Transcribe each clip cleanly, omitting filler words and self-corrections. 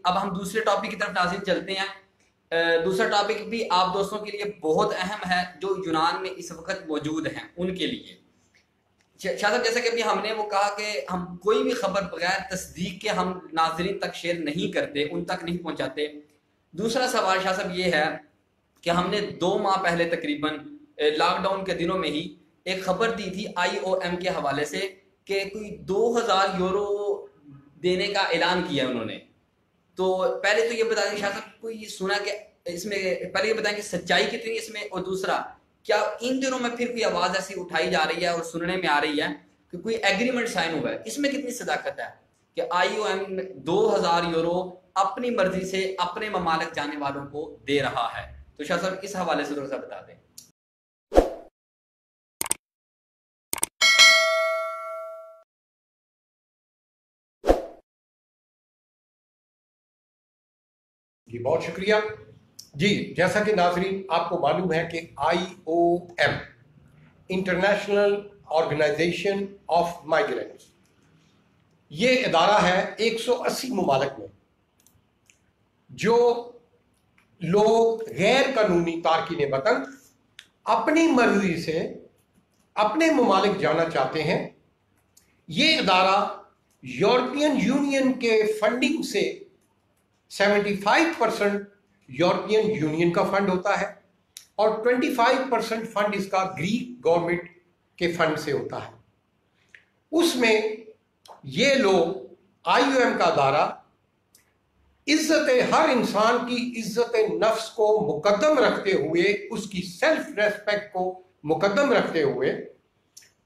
अब हम दूसरे टॉपिक की तरफ नाज़रीन चलते हैं। दूसरा टॉपिक भी आप दोस्तों के लिए बहुत अहम है, जो यूनान में इस वक्त मौजूद हैं उनके लिए। शाह साहब, जैसा कि अभी हमने वो कहा कि हम कोई भी खबर बगैर तस्दीक के हम नाजरीन तक शेयर नहीं करते, उन तक नहीं पहुंचाते। दूसरा सवाल शाह साहब ये है कि हमने 2 माह पहले तकरीबन लॉकडाउन के दिनों में ही एक खबर दी थी IOM के हवाले से कि कोई 2000 यूरो देने का ऐलान किया उन्होंने। तो पहले तो ये बता दें शाह साहब, कोई सुना कि इसमें, पहले ये बताएं कि सच्चाई कितनी इसमें, और दूसरा क्या इन दिनों में फिर कोई आवाज ऐसी उठाई जा रही है और सुनने में आ रही है कि कोई एग्रीमेंट साइन हुआ है, इसमें कितनी सदाकत है कि IOM 2000 यूरो अपनी मर्जी से अपने ममालिक जाने वालों को दे रहा है? तो शाह साहब इस हवाले से थोड़ा सा बता दें। जी बहुत शुक्रिया जी। जैसा कि नाजरीन आपको मालूम है कि IOM international organisation of migrants, ये इदारा है 180 ममालिक में। जो लोग गैर कानूनी तारकीन वतन अपनी मर्जी से अपने ममालिक जाना चाहते हैं, ये इदारा यूरोपियन यूनियन के फंडिंग से 75% यूरोपियन यूनियन का फंड होता है और 25% फंड इसका ग्रीक गवर्नमेंट के फंड से होता है। उसमें ये लोग IOM का दायरा हर इंसान की इज्जत नफ्स को मुकद्दम रखते हुए, उसकी सेल्फ रेस्पेक्ट को मुकद्दम रखते हुए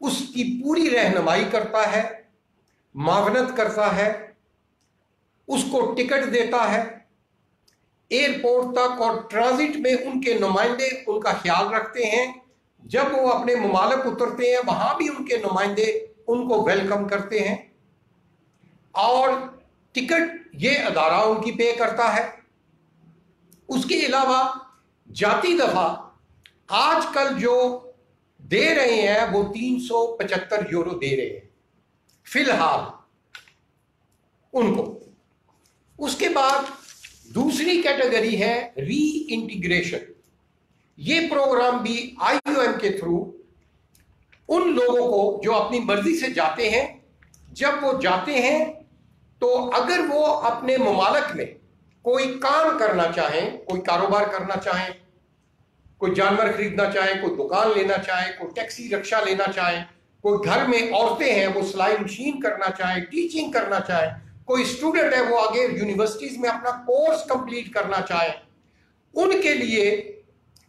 उसकी पूरी रहनुमाई करता है, मावनत करता है, उसको टिकट देता है, एयरपोर्ट तक और ट्रांजिट में उनके नुमाइंदे उनका ख्याल रखते हैं। जब वो अपने ममालिक उतरते हैं वहां भी उनके नुमाइंदे उनको वेलकम करते हैं और टिकट ये अदारा उनकी पे करता है। उसके अलावा जाती दफा आजकल जो दे रहे हैं वो 375 यूरो दे रहे हैं फिलहाल उनको। उसके बाद दूसरी कैटेगरी है री इंटीग्रेशन। ये प्रोग्राम भी IOM के थ्रू उन लोगों को जो अपनी मर्जी से जाते हैं, जब वो जाते हैं तो अगर वो अपने ममालिक में कोई काम करना चाहें, कोई कारोबार करना चाहें, कोई जानवर खरीदना चाहे, कोई दुकान लेना चाहे, कोई टैक्सी रिक्शा लेना चाहे, कोई घर में औरतें हैं वो सिलाई मशीन करना चाहे, टीचिंग करना चाहे, कोई स्टूडेंट है वो आगे यूनिवर्सिटीज में अपना कोर्स कंप्लीट करना चाहे, उनके लिए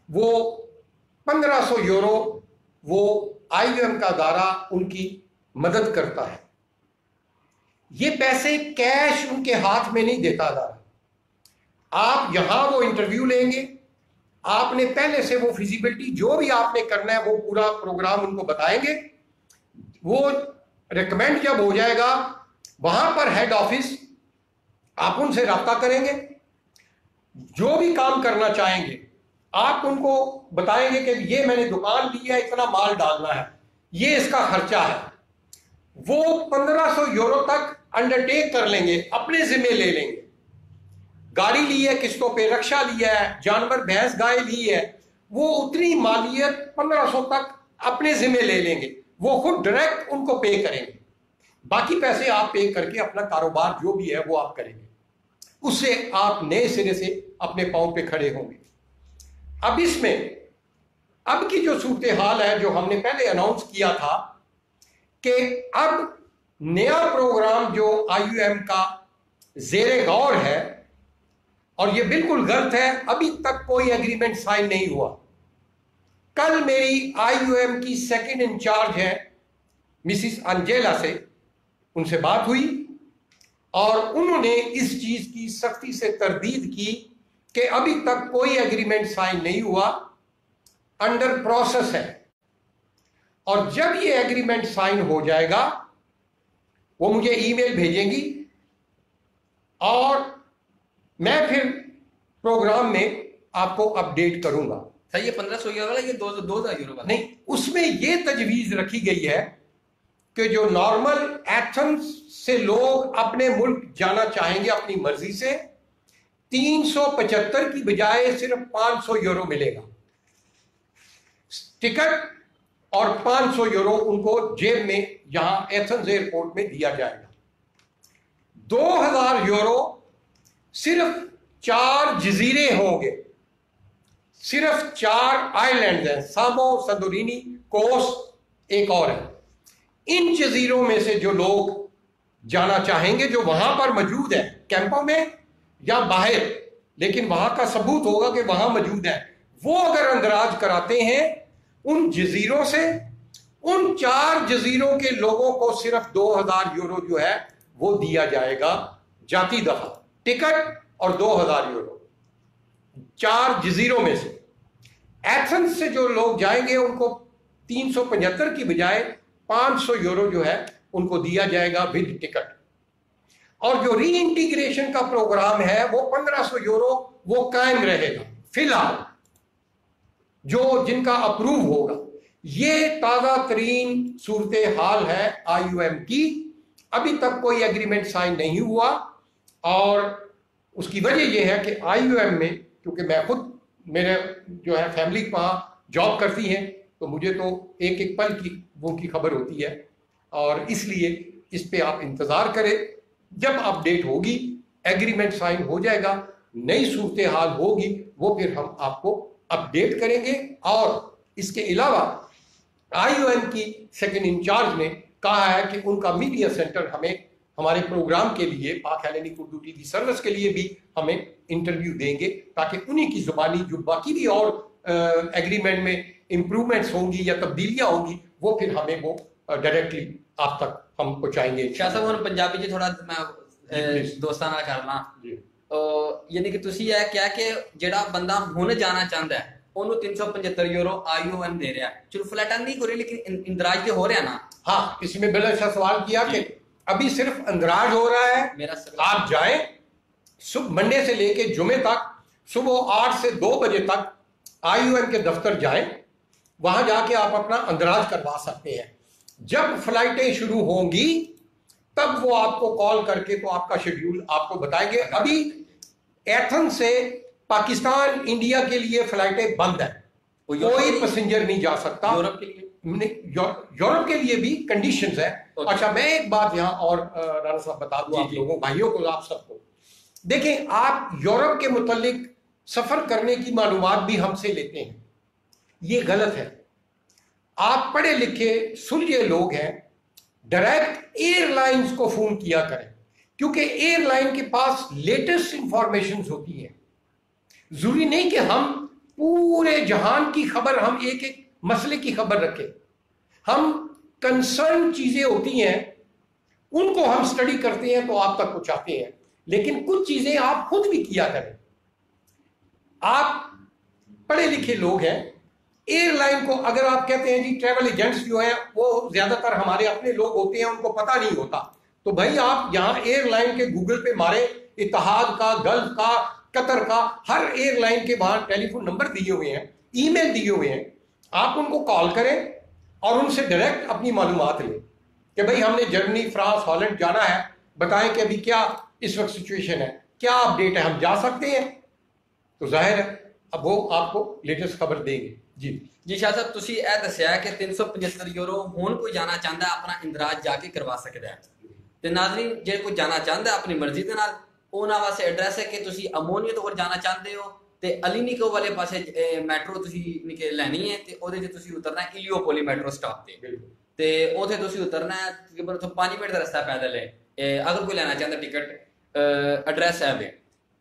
वो 1500 यूरो वो IOM का दायरा उनकी मदद करता है। ये पैसे कैश उनके हाथ में नहीं देता दायरा। आप यहां वो इंटरव्यू लेंगे, आपने पहले से वो फिजिबिलिटी जो भी आपने करना है वो पूरा प्रोग्राम उनको बताएंगे। वो रिकमेंड जब हो जाएगा वहां पर हेड ऑफिस आप उनसे रब्ता करेंगे, जो भी काम करना चाहेंगे आप उनको बताएंगे कि ये मैंने दुकान ली है, इतना माल डालना है, ये इसका खर्चा है। वो 1500 यूरो तक अंडरटेक कर लेंगे, अपने जिम्मे ले लेंगे। गाड़ी ली है किस्तों पे, रक्षा लिया है, जानवर भैंस गाय ली है, वो उतनी मालियत 1500 तक अपने जिम्मे ले लेंगे। वो खुद डायरेक्ट उनको पे करेंगे, बाकी पैसे आप पे करके अपना कारोबार जो भी है वो आप करेंगे। उससे आप नए सिरे से अपने पांव पे खड़े होंगे। अब इसमें अब की जो सूरत हाल है, जो हमने पहले अनाउंस किया था कि अब नया प्रोग्राम जो IOM का जेरे गौर है, और ये बिल्कुल गलत है, अभी तक कोई एग्रीमेंट साइन नहीं हुआ। कल मेरी IOM की सेकंड इंचार्ज है मिसिस अंजेला से, उनसे बात हुई और उन्होंने इस चीज की सख्ती से तरदीद की कि अभी तक कोई एग्रीमेंट साइन नहीं हुआ, अंडर प्रोसेस है। और जब ये एग्रीमेंट साइन हो जाएगा वो मुझे ईमेल भेजेंगी और मैं फिर प्रोग्राम में आपको अपडेट करूंगा। सर ये 1500 यूरो वाला, ये 2000 यूरो वाला नहीं, उसमें ये तजवीज रखी गई है कि जो नॉर्मल एथेंस से लोग अपने मुल्क जाना चाहेंगे अपनी मर्जी से, 375 की बजाय सिर्फ 500 यूरो मिलेगा टिकट, और 500 यूरो उनको जेब में यहां एथेंस एयरपोर्ट में दिया जाएगा। 2000 यूरो सिर्फ 4 जजीरे होंगे, सिर्फ 4 आइलैंड हैं, सामो, संदोरिनी, कोस, एक और है। इन जजीरों में से जो लोग जाना चाहेंगे, जो वहां पर मौजूद है कैंपों में या बाहर, लेकिन वहां का सबूत होगा कि वहां मौजूद है, वो अगर अंदराज कराते हैं उन जजीरों से, उन 4 जजीरों के लोगों को सिर्फ 2000 यूरो जो है वो दिया जाएगा जाती दफा टिकट, और 2000 यूरो 4 जजीरों में से। एथेंस से जो लोग जाएंगे उनको 375 की बजाय 500 यूरो जो है उनको दिया जाएगा विद टिकट। और जो री इंटीग्रेशन का प्रोग्राम है वो 1500 यूरो वो कायम रहेगा फिलहाल, जो जिनका अप्रूव होगा। ये ताजा तरीन सूरत हाल है IOM की। अभी तक कोई एग्रीमेंट साइन नहीं हुआ, और उसकी वजह यह है कि IOM में, क्योंकि मैं खुद, मेरे जो है फैमिली वहां जॉब करती है, तो मुझे तो एक एक पल की वो की खबर होती है, और इसलिए इस पे आप इंतजार करें। जब अपडेट होगी, एग्रीमेंट साइन हो जाएगा, नई सूरत हाल होगी, वो फिर हम आपको अपडेट करेंगे। और इसके अलावा IOM की सेकंड इंचार्ज ने कहा है कि उनका मीडिया सेंटर हमें हमारे प्रोग्राम के लिए, पाक हेलेनिक उर्दू TV सर्विस के लिए भी हमें इंटरव्यू देंगे, ताकि उन्हीं की जुबानी जो बाकी भी और एग्रीमेंट में इंप्रूवमेंट्स होंगी या तब्दीलियां होंगी, वो फिर हमें वो डायरेक्टली आप तक हम पहुंचाएंगे। शाह साहब ਹੁਣ ਪੰਜਾਬੀ ਚ ਥੋੜਾ ਮੈਂ ਦੋਸਤਾਂ ਨਾਲ ਕਰਨਾ ਜੀ, ਯਾਨੀ ਕਿ ਤੁਸੀਂ ਇਹ ਕਿਹਾ ਕਿ ਜਿਹੜਾ ਬੰਦਾ ਹੁਣ ਜਾਣਾ ਚਾਹੁੰਦਾ ਹੈ ਉਹਨੂੰ 375 यूरो IOM दे रहा है। चलो फ्लैट नहीं हो रही, लेकिन इंदराज तो हो रहा है ना। हाँ, किसी में बड़ा अच्छा सवाल किया कि अभी सिर्फ अंदराज हो रहा है। मेरा आप जाएं, सुबह मंडे से लेके जुमे तक सुबह 8 से 2 बजे तक IOM के दफ्तर जाएं, वहां जाके आप अपना अंदराज करवा सकते हैं। जब फ्लाइटें शुरू होंगी तब वो आपको कॉल करके तो आपका शेड्यूल आपको बताएंगे। अभी एथेंस से पाकिस्तान, इंडिया के लिए फ्लाइटें बंद है, कोई पैसेंजर नहीं जा सकता। यूरोप के लिए, यूरोप के लिए भी कंडीशंस है। अच्छा, मैं एक बात यहाँ और राणा साहब बता दूं आप लोगों, भाइयों को, आप सबको। देखें, आप यूरोप के मुतालिक सफर करने की मालूमात भी हमसे लेते हैं, ये गलत है। आप पढ़े लिखे सुलझे लोग हैं, डायरेक्ट एयरलाइंस को फोन किया करें, क्योंकि एयरलाइन के पास लेटेस्ट इंफॉर्मेशन होती है। जरूरी नहीं कि हम पूरे जहान की खबर, हम एक एक मसले की खबर रखें। हम कंसर्न चीजें होती हैं, उनको हम स्टडी करते हैं तो आप तक पहुंचाते हैं, लेकिन कुछ चीजें आप खुद भी किया करें। आप पढ़े लिखे लोग हैं, एयरलाइन को अगर आप कहते हैं जी, ट्रैवल एजेंट्स जो हैं वो ज्यादातर हमारे अपने लोग होते हैं, उनको पता नहीं होता, तो भाई आप यहाँ एयरलाइन के गूगल पे मारे, इत्तेहाद का, गल्फ का, कतर का, हर एयरलाइन के वहां टेलीफोन नंबर दिए हुए हैं, ईमेल दिए हुए हैं। आप उनको कॉल करें और उनसे डायरेक्ट अपनी मालूमात लें कि भाई हमने जर्मनी, फ्रांस, हॉलैंड जाना है, बताएं कि अभी क्या इस वक्त सिचुएशन है, क्या अपडेट है, हम जा सकते हैं। तो जाहिर है अब वो आपको लेटेस्ट खबर देंगे। जी शाह साहब, ਤੁਸੀਂ ਇਹ ਦੱਸਿਆ ਕਿ 375 यूरो ਹੁਣ ਕੋਈ ਜਾਣਾ ਚਾਹੁੰਦਾ ਆਪਣਾ ਇੰਦਰਾਜ ਜਾ ਕੇ ਕਰਵਾ ਸਕਦਾ ਹੈ। ਤੇ ਨਾਜ਼ਰੀਨ, ਜੇ ਕੋਈ ਜਾਣਾ ਚਾਹੁੰਦਾ ਆਪਣੀ ਮਰਜ਼ੀ ਦੇ ਨਾਲ, ਉਹਨਾਂ ਵਾਸਤੇ ਐਡਰੈਸ ਹੈ ਕਿ ਤੁਸੀਂ ਅਮੋਨੀਆ ਤੋਂ ਜਾਣਾ ਚਾਹੁੰਦੇ ਹੋ ਤੇ ਅਲੀਨਿਕੋ ਵਾਲੇ ਪਾਸੇ ਮੈਟਰੋ ਤੁਸੀਂ ਨਿਕਲ ਲੈਣੀ ਹੈ, ਤੇ ਉਹਦੇ 'ਚ ਤੁਸੀਂ ਉਤਰਨਾ ਹੈ ਇਲੀਓਪੋਲੀ ਮੈਟਰੋ ਸਟਾਪ ਤੇ ਉੱਥੇ ਤੁਸੀਂ ਉਤਰਨਾ ਹੈ। ਤਕਰੀਬਨ ਉੱਥੋਂ 5 ਮਿੰਟ ਦਾ ਰਸਤਾ ਪੈਦਲ ਹੈ। ਅਗਰ ਕੋਈ ਲੈਣਾ ਚਾਹੁੰਦਾ ਟਿਕਟ, ਐਡਰੈਸ है वे,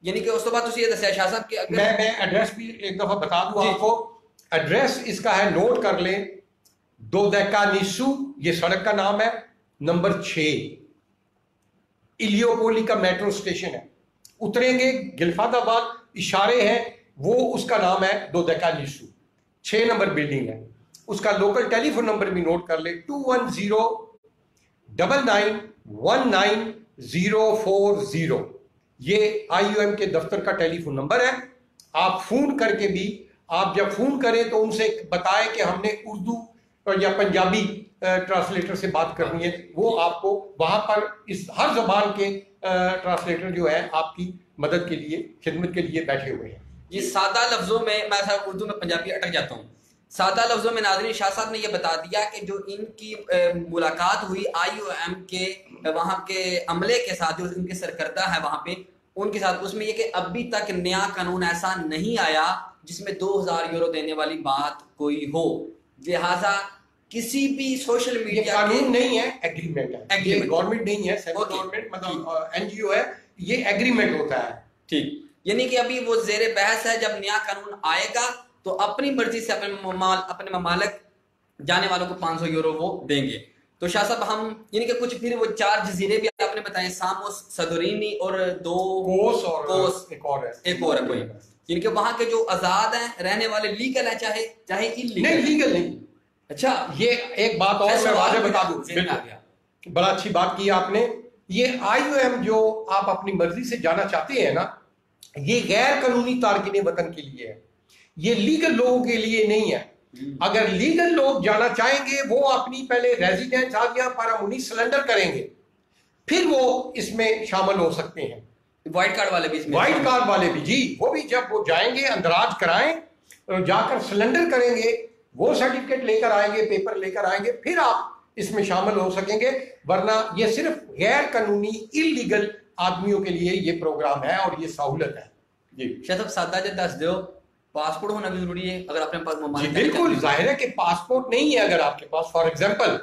यानी कि उस तो बाद तुसी ये दस्या शाह साहब कि अगर मैं एड्रेस भी एक दफा बता दूं आपको। एड्रेस इसका है, नोट कर लें, दोदेकानिसु, ये सड़क का नाम है, नंबर 6 इलियोपोली का मेट्रो स्टेशन है। उतरेंगे गिलफादाबाद, इशारे हैं, वो उसका नाम है दोदेकानिसु, 6 नंबर बिल्डिंग है। उसका लोकल टेलीफोन नंबर भी नोट कर ले, 21099194040। ये IOM के दफ्तर का टेलीफोन नंबर है। आप फोन करके भी, आप जब फोन करें तो उनसे बताएं कि हमने उर्दू या पंजाबी ट्रांसलेटर से बात करनी है, वो आपको वहां पर इस हर जबान के ट्रांसलेटर जो है आपकी मदद के लिए, खिदमत के लिए बैठे हुए हैं। ये सादा लफ्जों में, मैं उर्दू में पंजाबी अटक जाता हूँ, सादा लफ्जों में नाज़रीन शाह साहब ने यह बता दिया कि जो इनकी मुलाकात हुई IOM के वहाँ के अमले के साथ, जो इनके सरकर्दा है वहाँ पे, उनके साथ, उसमें यह कि अभी तक नया कानून ऐसा नहीं आया जिसमें 2000 यूरो देने वाली बात कोई हो। लिहाजा किसी भी सोशल मीडिया कानून नहीं है, एग्रीमेंट है। ये गवर्नमेंट नहीं है, सेमी गवर्नमेंट मतलब NGO है, ये एग्रीमेंट होता है। ठीक, यानी कि अभी वो जेर बहस है, जब नया कानून आएगा तो अपनी मर्जी से अपने ममालिक जाने वालों को 500 यूरो वो देंगे। तो शाह साहब हम यानी कि कुछ फिर वो 4 जजीरे भी आपने बताए, सामोस, सदोरिनी और 2 कोस और एक और है कोई, जिनके वहां के जो आजाद हैं रहने वाले, लीगल है चाहे इलीगल? नहीं, लीगल नहीं। अच्छा, ये एक बात और मैं वाजे बता दूं, बड़ा अच्छी बात की आपने। ये IOM जो आप अपनी मर्जी से जाना चाहते हैं ना, ये गैर कानूनी तारकिन वतन के लिए है, ये लीगल लोगों के लिए नहीं है। अगर लीगल लोग जाना चाहेंगे, वो अपनी पहले रेजिडेंस आदिया पारामुनी सरेंडर करेंगे, फिर वो इसमें शामिल हो सकते हैं। व्हाइट कार्ड वाले भी इसमें, व्हाइट कार्ड वाले भी जी, वो भी जब वो जाएंगे, अंदराज कराएं, जाकर सिलेंडर करेंगे, वो सर्टिफिकेट लेकर आएंगे, पेपर लेकर आएंगे, फिर आप इसमें शामिल हो सकेंगे। वरना ये सिर्फ गैर कानूनी इलीगल आदमियों के लिए ये प्रोग्राम है और ये सहूलत है जी। शायद सादा जब दस दो, पासपोर्ट होना भी जरूरी है अगर अपने पास? बिल्कुल जाहिर है कि पासपोर्ट नहीं है अगर आपके पास, फॉर एग्जांपल,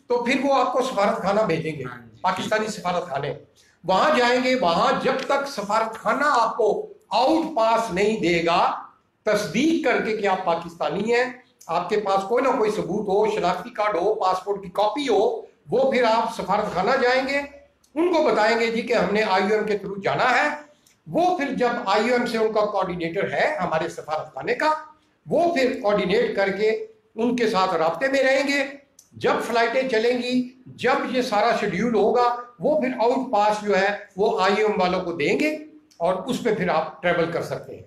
तो फिर वो आपको सफारत खाना भेजेंगे, पाकिस्तानी सफारत खाने, वहां जाएंगे। वहां जब तक सफारत खाना आपको आउट पास नहीं देगा, तस्दीक करके कि आप पाकिस्तानी हैं, आपके पास कोई ना कोई सबूत हो, शनाख्ती कार्ड हो, पासपोर्ट की कॉपी हो, वो फिर आप सफारत खाना जाएंगे, उनको बताएंगे जी कि हमने IOM के थ्रू जाना है। वो फिर जब IOM से उनका कोऑर्डिनेटर है हमारे सफारत खाने का, वो फिर कोऑर्डिनेट करके उनके साथ राब्ते में रहेंगे। जब फ्लाइटें चलेंगी, जब ये सारा शेड्यूल होगा, वो फिर आउट पास जो है वो IOM वालों को देंगे और उस पर फिर आप ट्रेवल कर सकते हैं।